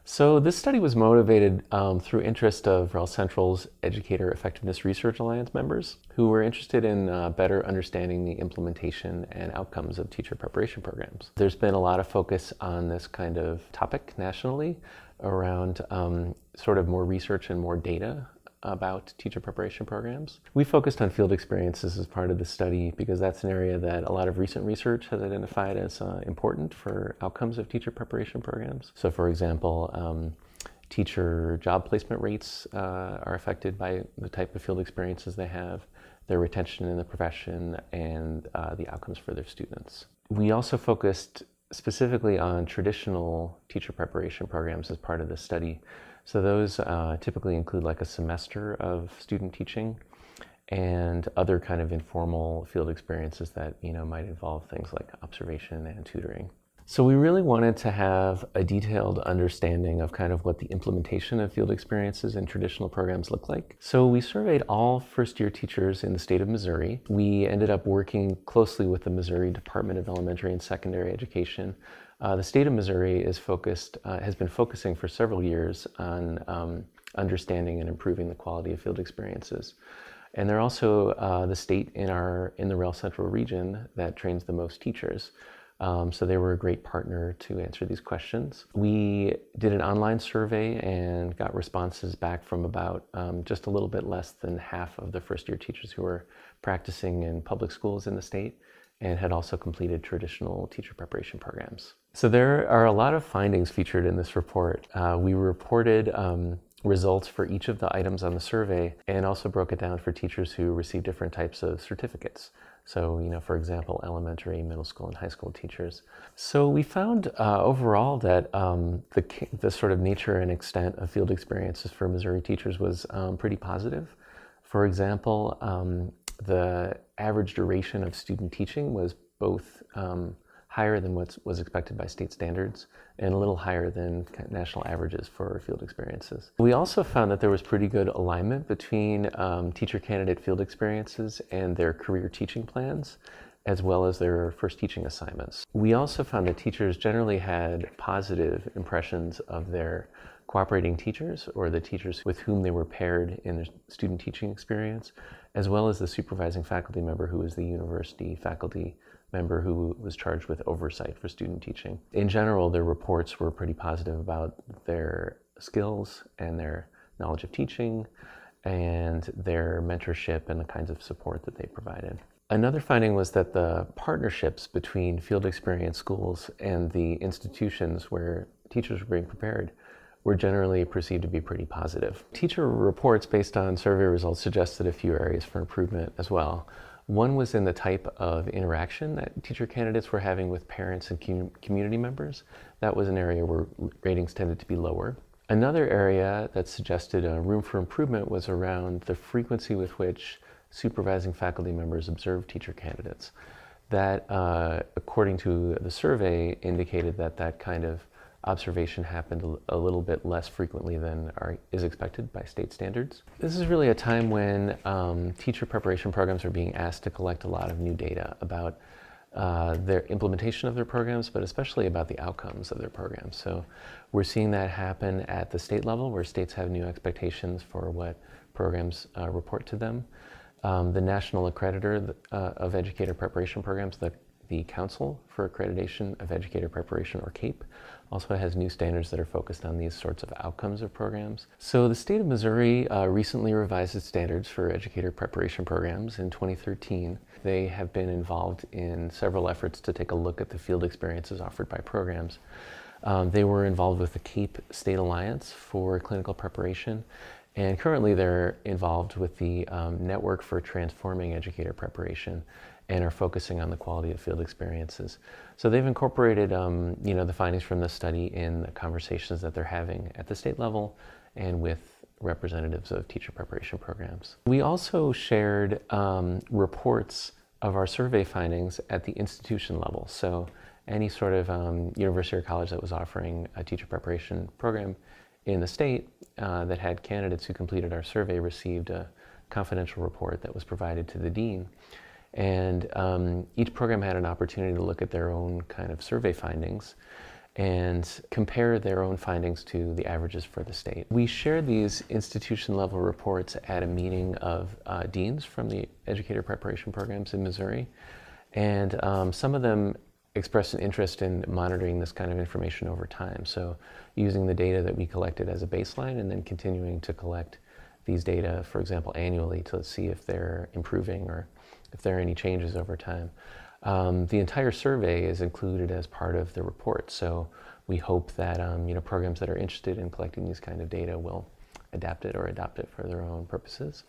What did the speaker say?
So this study was motivated through interest of REL Central's Educator Effectiveness Research Alliance members who were interested in better understanding the implementation and outcomes of teacher preparation programs. There's been a lot of focus on this kind of topic nationally around sort of more research and more data about teacher preparation programs. We focused on field experiences as part of the study because that's an area that a lot of recent research has identified as important for outcomes of teacher preparation programs. So for example, teacher job placement rates are affected by the type of field experiences they have, their retention in the profession, and the outcomes for their students. We also focused specifically on traditional teacher preparation programs as part of the study. So those typically include like a semester of student teaching and other kind of informal field experiences that might involve things like observation and tutoring. So we really wanted to have a detailed understanding of kind of what the implementation of field experiences in traditional programs look like. So we surveyed all first-year teachers in the state of Missouri. We ended up working closely with the Missouri Department of Elementary and Secondary Education. The state of Missouri has been focusing for several years on understanding and improving the quality of field experiences. And they're also the state in the REL Central region that trains the most teachers. So they were a great partner to answer these questions. We did an online survey and got responses back from about just a little bit less than half of the first-year teachers who were practicing in public schools in the state and had also completed traditional teacher preparation programs. So there are a lot of findings featured in this report. We reported results for each of the items on the survey and also broke it down for teachers who receive different types of certificates. So, for example, elementary, middle school, and high school teachers. So we found overall that the sort of nature and extent of field experiences for Missouri teachers was pretty positive. For example, the average duration of student teaching was both higher than what was expected by state standards and a little higher than national averages for field experiences. We also found that there was pretty good alignment between teacher candidate field experiences and their career teaching plans, as well as their first teaching assignments. We also found that teachers generally had positive impressions of their cooperating teachers or the teachers with whom they were paired in their student teaching experience, as well as the supervising faculty member who was the university faculty member who was charged with oversight for student teaching. In general, their reports were pretty positive about their skills and their knowledge of teaching and their mentorship and the kinds of support that they provided. Another finding was that the partnerships between field experience schools and the institutions where teachers were being prepared were generally perceived to be pretty positive. Teacher reports based on survey results suggested a few areas for improvement as well. One was in the type of interaction that teacher candidates were having with parents and community members. That was an area where ratings tended to be lower. Another area that suggested room for improvement was around the frequency with which supervising faculty members observed teacher candidates. That, according to the survey, indicated that that kind of observation happened a little bit less frequently than is expected by state standards. This is really a time when teacher preparation programs are being asked to collect a lot of new data about their implementation of their programs, but especially about the outcomes of their programs. So we're seeing that happen at the state level, where states have new expectations for what programs report to them. The National Accreditor of Educator Preparation Programs, the Council for Accreditation of Educator Preparation, or CAPE, also has new standards that are focused on these sorts of outcomes of programs. So the state of Missouri recently revised its standards for educator preparation programs in 2013. They have been involved in several efforts to take a look at the field experiences offered by programs. They were involved with the CAPE State Alliance for Clinical Preparation, and currently they're involved with the Network for Transforming Educator Preparation, and are focusing on the quality of field experiences. So they've incorporated the findings from this study in the conversations that they're having at the state level and with representatives of teacher preparation programs. We also shared reports of our survey findings at the institution level. So any sort of university or college that was offering a teacher preparation program in the state that had candidates who completed our survey received a confidential report that was provided to the dean. And each program had an opportunity to look at their own kind of survey findings and compare their own findings to the averages for the state. We shared these institution level reports at a meeting of deans from the educator preparation programs in Missouri, and some of them expressed an interest in monitoring this kind of information over time. So using the data that we collected as a baseline and then continuing to collect these data, for example, annually to see if they're improving or if there are any changes over time. The entire survey is included as part of the report, so we hope that programs that are interested in collecting these kind of data will adapt it or adopt it for their own purposes.